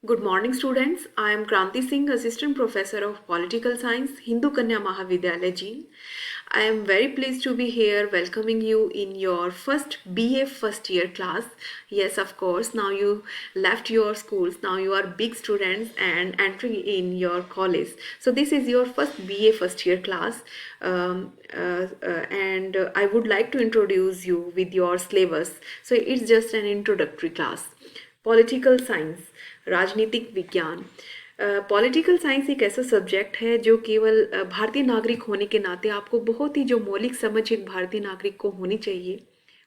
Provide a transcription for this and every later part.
Good morning, students. I am Kranti Singh, Assistant Professor of Political Science, Hindu Kanya Mahavidyalaya, Jean. I am very pleased to be here welcoming you in your first BA first year class. Yes, of course, now you left your schools, now you are big students and entering in your college. So, this is your first BA first year class, and I would like to introduce you with your syllabus. So, it's just an introductory class. Political science, राजनीतिक विज्ञान। Political science एक ऐसा subject है जो केवल भारतीय नागरिक होने के नाते आपको बहुत ही जो मौलिक समझ एक भारतीय नागरिक को होनी चाहिए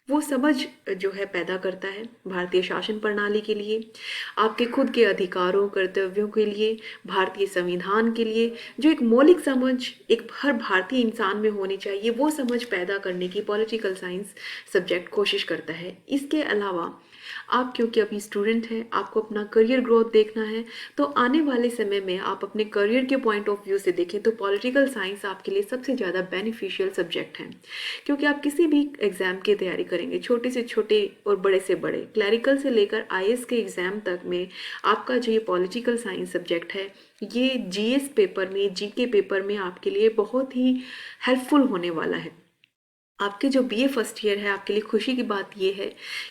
वो समझ जो है पैदा करता है भारतीय शासन प्रणाली के लिए, आपके खुद के अधिकारों कर्तव्यों के लिए, भारतीय संविधान के लिए। जो एक मौलिक समझ एक हर भारतीय इंसान में होनी चाहिए वो समझ पैदा करने की पॉलिटिकल साइंस सब्जेक्ट कोशिश करता है। इसके अलावा आप क्योंकि अभी स्टूडेंट हैं, आपको अपना करियर ग्रोथ देखना है, तो आने वाले समय में आप अपने करियर के पॉइंट ऑफ व्यू से देखें तो पॉलिटिकल साइंस आपके लिए सबसे ज़्यादा बेनिफिशियल सब्जेक्ट है। क्योंकि आप किसी भी एग्ज़ाम की तैयारी करेंगे, छोटे से छोटे और बड़े से बड़े, क्लैरिकल से लेकर आईएएस के एग्ज़ाम तक में आपका जो ये पॉलिटिकल साइंस सब्जेक्ट है ये जीएस पेपर में, जीके पेपर में आपके लिए बहुत ही हेल्पफुल होने वाला है। आपके जो बीए फर्स्ट ईयर है, आपके लिए खुशी की बात ये है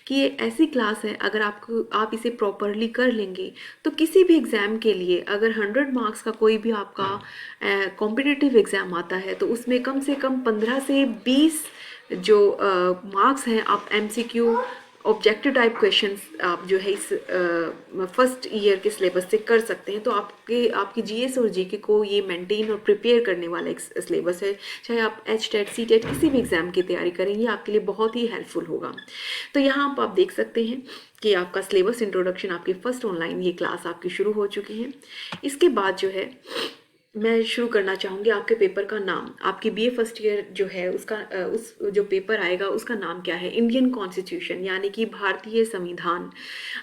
कि ये ऐसी क्लास है, अगर आप इसे प्रॉपरली कर लेंगे तो किसी भी एग्ज़ाम के लिए अगर 100 मार्क्स का कोई भी आपका कॉम्पिटिटिव एग्ज़ाम आता है तो उसमें कम से कम 15 से 20 जो मार्क्स हैं आप एमसीक्यू ऑब्जेक्टिव टाइप क्वेश्चंस आप जो है इस फर्स्ट ईयर के सिलेबस से कर सकते हैं। तो आपकी जीएस और जीके को ये मेंटेन और प्रिपेयर करने वाला एक सिलेबस है। चाहे आप एचटेट सीटेट किसी भी एग्ज़ाम की तैयारी करें, ये आपके लिए बहुत ही हेल्पफुल होगा। तो यहाँ आप देख सकते हैं कि आपका सिलेबस इंट्रोडक्शन आपकी फर्स्ट ऑनलाइन ये क्लास आपकी शुरू हो चुकी है। इसके बाद जो है मैं शुरू करना चाहूँगी आपके पेपर का नाम। आपकी बीए फर्स्ट ईयर जो है उसका उस जो पेपर आएगा उसका नाम क्या है? इंडियन कॉन्स्टिट्यूशन, यानी कि भारतीय संविधान।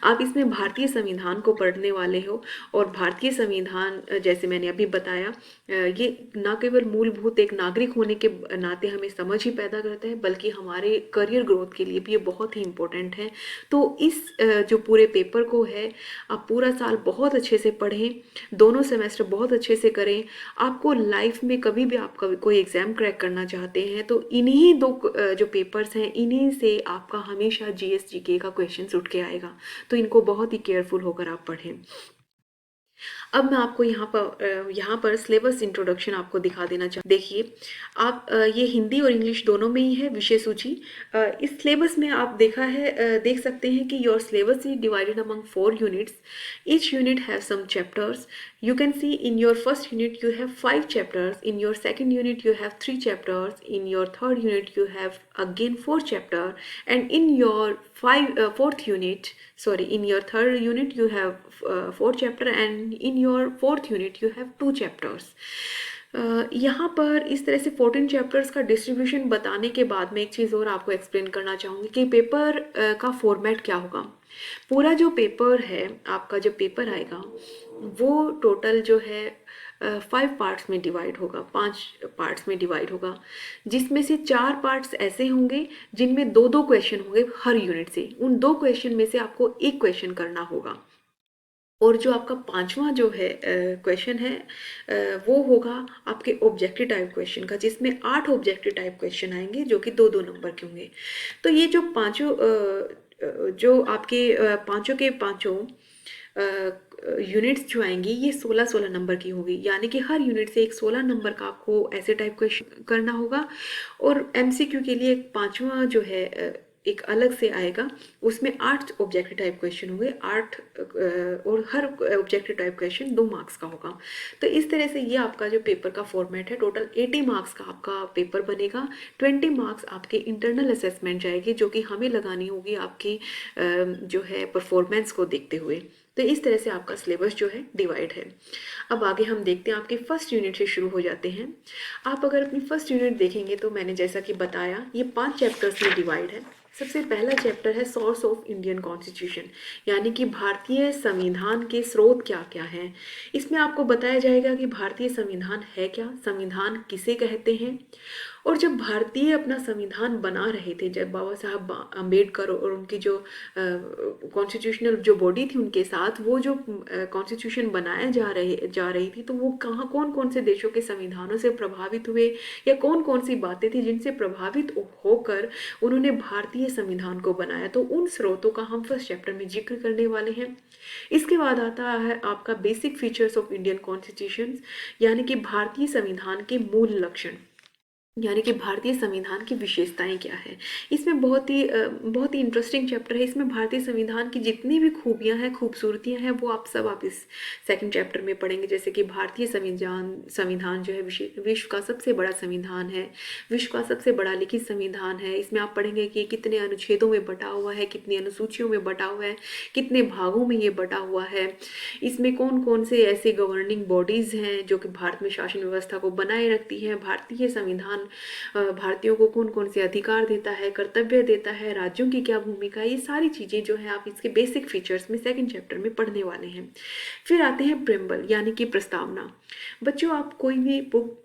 आप इसमें भारतीय संविधान को पढ़ने वाले हो और भारतीय संविधान जैसे मैंने अभी बताया ये न केवल मूलभूत एक नागरिक होने के नाते हमें समझ ही पैदा करता है बल्कि हमारे करियर ग्रोथ के लिए भी ये बहुत ही इम्पोर्टेंट है। तो इस जो पूरे पेपर को है आप पूरा साल बहुत अच्छे से पढ़ें, दोनों सेमेस्टर बहुत अच्छे से करें। आपको लाइफ में कभी भी आप कोई एग्ज़ाम क्रैक करना चाहते हैं तो इन्हीं दो जो पेपर्स हैं इन्हीं से आपका हमेशा जीएस जीके का क्वेश्चन उठ के आएगा। तो इनको बहुत ही केयरफुल होकर आप पढ़ें। अब मैं आपको यहाँ पर सिलेबस इंट्रोडक्शन आपको दिखा देना चाहूँ। देखिए आप ये हिंदी और इंग्लिश दोनों में ही है विषय सूची। इस सिलेबस में आप देख सकते हैं कि your syllabus is divided among 4 units. Each unit have some chapters. You can see in your first unit you have 5 chapters, in your second unit you have 3 chapters, in your third unit you have again 4 chapter, and in your in your third unit you have 4 chapter, and in your fourth unit you have 2 chapters. यहाँ पर इस तरह से 14 chapters का distribution बताने के बाद मैं एक चीज़ और आपको एक्सप्लेन करना चाहूँगी कि पेपर का फॉर्मेट क्या होगा। पूरा जो पेपर है आपका जो पेपर आएगा वो टोटल जो है 5 पार्ट्स में डिवाइड होगा, 5 पार्ट्स में डिवाइड होगा, जिसमें से 4 पार्ट्स ऐसे होंगे जिनमें 2-2 क्वेश्चन होंगे हर यूनिट से। उन 2 क्वेश्चन में से आपको एक क्वेश्चन करना होगा और जो आपका 5वां जो है क्वेश्चन है वो होगा आपके ऑब्जेक्टिव टाइप क्वेश्चन का, जिसमें 8 ऑब्जेक्टिव टाइप क्वेश्चन आएंगे जो कि 2-2 नंबर के होंगे। तो ये जो पांचों जो आपके पांचों के पांचों यूनिट्स जो आएंगी ये 16-16 नंबर की होगी, यानी कि हर यूनिट से एक 16 नंबर का आपको ऐसे टाइप क्वेश्चन करना होगा। और एमसीक्यू के लिए एक 5वां जो है एक अलग से आएगा, उसमें 8 ऑब्जेक्टिव टाइप क्वेश्चन होंगे, 8 और हर ऑब्जेक्टिव टाइप क्वेश्चन 2 मार्क्स का होगा। तो इस तरह से ये आपका जो पेपर का फॉर्मेट है, टोटल 80 मार्क्स का आपका पेपर बनेगा। 20 मार्क्स आपके इंटरनल असेसमेंट जाएगी जो कि हमें लगानी होगी आपकी जो है परफॉर्मेंस को देखते हुए। तो इस तरह से आपका सिलेबस जो है डिवाइड है। अब आगे हम देखते हैं, आपके फर्स्ट यूनिट से शुरू हो जाते हैं। आप अगर अपनी फर्स्ट यूनिट देखेंगे तो मैंने जैसा कि बताया ये 5 चैप्टर्स में डिवाइड है। सबसे पहला चैप्टर है सोर्स ऑफ इंडियन कॉन्स्टिट्यूशन, यानी कि भारतीय संविधान के स्रोत क्या क्या हैं। इसमें आपको बताया जाएगा कि भारतीय संविधान है क्या, संविधान किसे कहते हैं और जब भारतीय अपना संविधान बना रहे थे, जब बाबा साहब अम्बेडकर और उनकी जो कॉन्स्टिट्यूशनल जो बॉडी थी उनके साथ वो जो कॉन्स्टिट्यूशन बनाया जा रही थी, तो वो कहाँ कौन कौन से देशों के संविधानों से प्रभावित हुए या कौन कौन सी बातें थी जिनसे प्रभावित होकर उन्होंने भारतीय संविधान को बनाया, तो उन स्रोतों का हम फर्स्ट चैप्टर में जिक्र करने वाले हैं। इसके बाद आता है आपका basic features of Indian constitution, यानी कि भारतीय संविधान के मूल लक्षण, यानी कि भारतीय संविधान की विशेषताएं क्या है। इसमें बहुत ही इंटरेस्टिंग चैप्टर है। इसमें भारतीय संविधान की जितनी भी खूबियां हैं, खूबसूरतियां हैं, वो आप इस सेकंड चैप्टर में पढ़ेंगे। जैसे कि भारतीय संविधान जो है विश्व का सबसे बड़ा संविधान है, विश्व का सबसे बड़ा लिखित संविधान है। इसमें आप पढ़ेंगे कि कितने अनुच्छेदों में बटा हुआ है, कितनी अनुसूचियों में बटा हुआ है, कितने भागों में ये बटा हुआ है। इसमें कौन कौन से ऐसे गवर्निंग बॉडीज़ हैं जो कि भारत में शासन व्यवस्था को बनाए रखती हैं। भारतीय संविधान भारतीयों को कौन कौन से अधिकार देता है, कर्तव्य देता है, राज्यों की क्या भूमिका है, ये सारी चीज़ें जो है आप इसके बेसिक फीचर्स में सेकंड चैप्टर में पढ़ने वाले हैं। फिर आते हैं प्रेम्बल, यानी कि प्रस्तावना। बच्चों, आप कोई भी बुक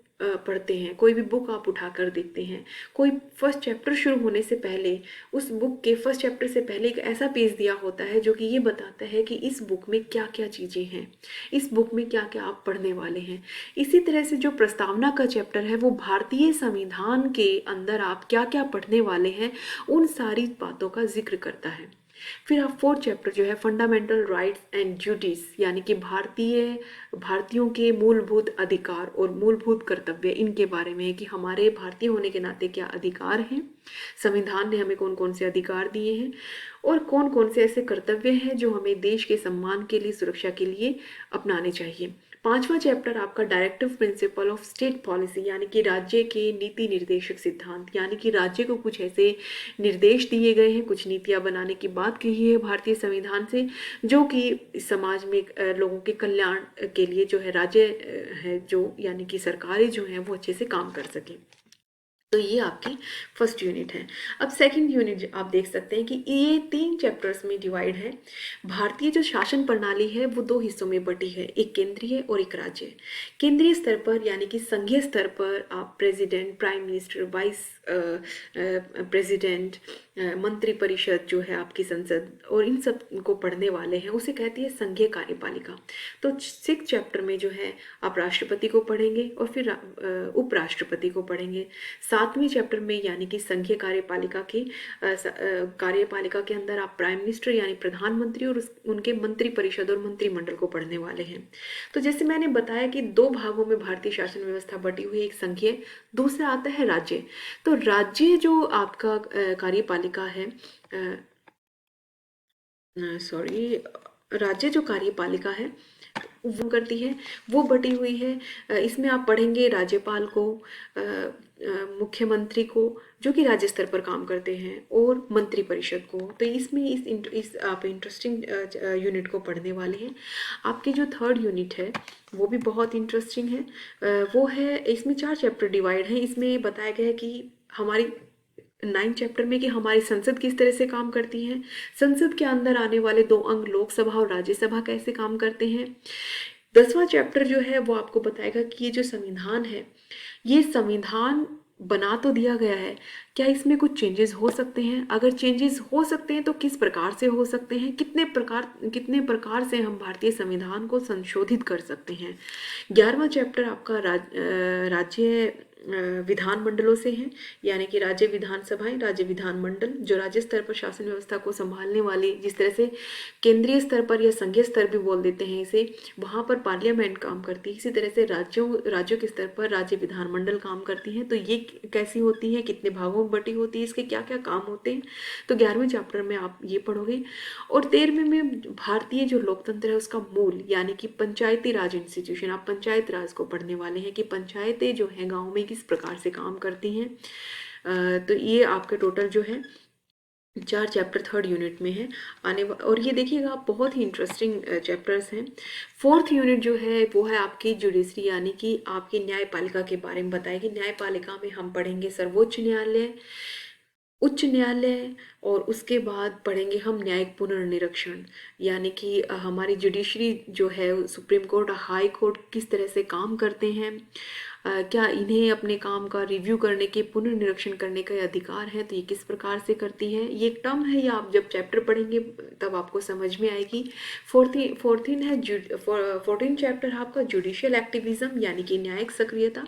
पढ़ते हैं, कोई भी बुक आप उठाकर देखते हैं, कोई फर्स्ट चैप्टर शुरू होने से पहले उस बुक के फर्स्ट चैप्टर से पहले एक ऐसा पेज दिया होता है जो कि ये बताता है कि इस बुक में क्या क्या चीज़ें हैं, इस बुक में क्या क्या आप पढ़ने वाले हैं। इसी तरह से जो प्रस्तावना का चैप्टर है वो भारतीय संविधान के अंदर आप क्या क्या पढ़ने वाले हैं उन सारी बातों का जिक्र करता है। फिर आप फोर्थ चैप्टर जो है फंडामेंटल राइट्स एंड ड्यूटीज, यानी कि भारतीयों के मूलभूत अधिकार और मूलभूत कर्तव्य, इनके बारे में है कि हमारे भारतीय होने के नाते क्या अधिकार हैं, संविधान ने हमें कौन कौन से अधिकार दिए हैं और कौन कौन से ऐसे कर्तव्य हैं जो हमें देश के सम्मान के लिए, सुरक्षा के लिए अपनाने चाहिए। पांचवा चैप्टर आपका directive principle of state policy, यानी कि राज्य के नीति निर्देशक सिद्धांत, यानी कि राज्य को कुछ ऐसे निर्देश दिए गए हैं, कुछ नीतियां बनाने की बात कही है भारतीय संविधान से, जो कि समाज में लोगों के कल्याण के लिए जो है राज्य है जो, यानी कि सरकारें जो हैं वो अच्छे से काम कर सकें। तो ये आपकी फर्स्ट यूनिट है। अब सेकंड यूनिट आप देख सकते हैं कि ये 3 चैप्टर्स में डिवाइड है। भारतीय जो शासन प्रणाली है वो 2 हिस्सों में बटी है, एक केंद्रीय और एक राज्य। केंद्रीय स्तर पर यानी कि संघीय स्तर पर आप president, prime minister, vice president, मंत्री परिषद जो है आपकी संसद और इन सब को पढ़ने वाले हैं, उसे कहती है संघीय कार्यपालिका। तो 6 चैप्टर में जो है आप राष्ट्रपति को पढ़ेंगे और फिर उपराष्ट्रपति को पढ़ेंगे। 7वें चैप्टर में यानी कि संघीय कार्यपालिका के अंदर आप प्राइम मिनिस्टर यानी प्रधानमंत्री और उनके मंत्री परिषद और मंत्रिमंडल को पढ़ने वाले हैं। तो जैसे मैंने बताया कि 2 भागों में भारतीय शासन व्यवस्था बटी हुई है, एक संघीय, दूसरा आता है राज्य। तो राज्य जो आपका कार्यपालिका है, राज्य जो कार्यपालिका है वो करती है, वो बटी हुई है। इसमें आप पढ़ेंगे राज्यपाल को, मुख्यमंत्री को जो कि राज्य स्तर पर काम करते हैं, और मंत्री परिषद को। तो इसमें इस आप इंटरेस्टिंग यूनिट को पढ़ने वाले हैं। आपकी जो थर्ड यूनिट है वो भी बहुत इंटरेस्टिंग है। वो है, इसमें 4 चैप्टर डिवाइड हैं। इसमें बताया गया है कि हमारी 9 चैप्टर में कि हमारी संसद किस तरह से काम करती है, संसद के अंदर आने वाले 2 अंग लोकसभा और राज्यसभा कैसे काम करते हैं। 10वां चैप्टर जो है वो आपको बताएगा कि ये जो संविधान है, ये संविधान बना तो दिया गया है, क्या इसमें कुछ चेंजेस हो सकते हैं, अगर चेंजेस हो सकते हैं तो किस प्रकार से हो सकते हैं, कितने प्रकार से हम भारतीय संविधान को संशोधित कर सकते हैं। 11वां चैप्टर आपका राज्य विधान मंडलों से हैं, यानी कि राज्य विधानसभाएं, राज्य विधानमंडल जो राज्य स्तर पर शासन व्यवस्था को संभालने वाले, जिस तरह से केंद्रीय स्तर पर या संघीय स्तर भी बोल देते हैं इसे, वहाँ पर पार्लियामेंट काम करती है। इसी तरह से राज्यों के स्तर पर राज्य विधानमंडल काम करती हैं। तो ये कैसी होती है, कितने भागों में बटी होती है, इसके क्या क्या काम होते हैं, तो 11वें चैप्टर में आप ये पढ़ोगे। और 13वें में भारतीय जो लोकतंत्र है उसका मूल, यानी कि पंचायती राज इंस्टीट्यूशन, आप पंचायत राज को पढ़ने वाले हैं कि पंचायतें जो हैं गाँव में किस प्रकार से काम करती हैं। तो ये आपके टोटल जो है 4 चैप्टर थर्ड यूनिट में है और ये देखिएगा आप बहुत ही इंटरेस्टिंग चैप्टर्स हैं। 4th यूनिट जो है वो है आपकी जुडिशरी, यानी कि आपकी न्यायपालिका के बारे में बताएगी। न्यायपालिका में हम पढ़ेंगे सर्वोच्च न्यायालय, उच्च न्यायालय, और उसके बाद पढ़ेंगे हम न्यायिक पुनर्निरीक्षण, यानी कि हमारी जुडिशरी जो है, सुप्रीम कोर्ट, हाई कोर्ट किस तरह से काम करते हैं। क्या इन्हें अपने काम का रिव्यू करने के, पुनर्निरीक्षण करने का अधिकार है? तो ये किस प्रकार से करती है? ये एक टर्म है, या आप जब चैप्टर पढ़ेंगे तब आपको समझ में आएगी। 14 चैप्टर आपका जुडिशियल एक्टिविज्म यानी कि न्यायिक सक्रियता,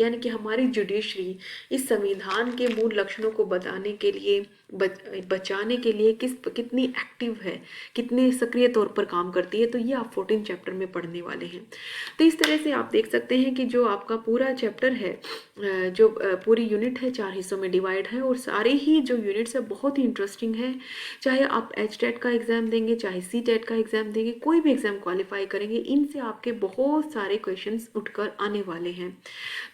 यानी कि हमारी जुडिशरी इस संविधान के मूल लक्षणों को बताने के लिए, बचाने के लिए कितनी एक्टिव है, कितने सक्रिय तौर पर काम करती है, तो ये आप 14 चैप्टर में पढ़ने वाले हैं। तो इस तरह से आप देख सकते हैं कि जो आपका पूरा चैप्टर है, जो पूरी यूनिट है 4 हिस्सों में डिवाइड है, और सारे ही जो यूनिट्स है बहुत ही इंटरेस्टिंग है। चाहे आप HTET का एग्ज़ाम देंगे, चाहे CTET का एग्ज़ाम देंगे, कोई भी एग्ज़ाम क्वालिफाई करेंगे, इनसे आपके बहुत सारे क्वेश्चंस उठकर आने वाले हैं।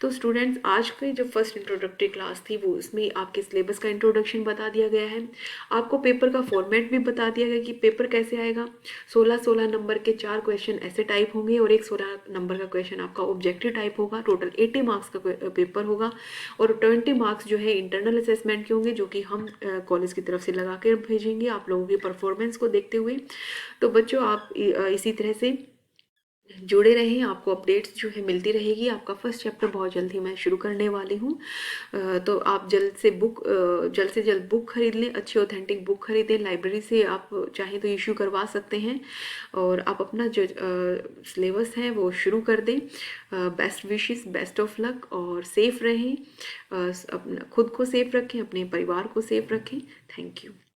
तो स्टूडेंट्स, आज की जो फर्स्ट इंट्रोडक्टरी क्लास थी वो इसमें आपके सिलेबस का इंट्रोडक्शन बता दिया गया है, आपको पेपर का फॉर्मेट भी बता दिया गया कि पेपर कैसे आएगा। 16 नंबर के 4 क्वेश्चन ऐसे टाइप होंगे और एक 16 नंबर का क्वेश्चन आपका ऑब्जेक्टिव टाइप होगा। टोटल 80 मार्क्स का पेपर होगा और 20 मार्क्स जो है इंटरनल असेसमेंट के होंगे, जो कि हम कॉलेज की तरफ से लगा कर भेजेंगे आप लोगों की परफॉर्मेंस को देखते हुए। तो बच्चों, आप इसी तरह से जुड़े रहें, आपको अपडेट्स जो है मिलती रहेगी। आपका फर्स्ट चैप्टर बहुत जल्द ही मैं शुरू करने वाली हूँ। तो आप जल्द से जल्द बुक खरीद लें, अच्छी ऑथेंटिक बुक खरीदें लाइब्रेरी से, आप चाहें तो इशू करवा सकते हैं, और आप अपना जो सिलेबस है वो शुरू कर दें। Best wishes, best of luck, और सेफ़ रहें, अपना खुद को सेफ रखें, अपने परिवार को सेफ रखें। Thank you.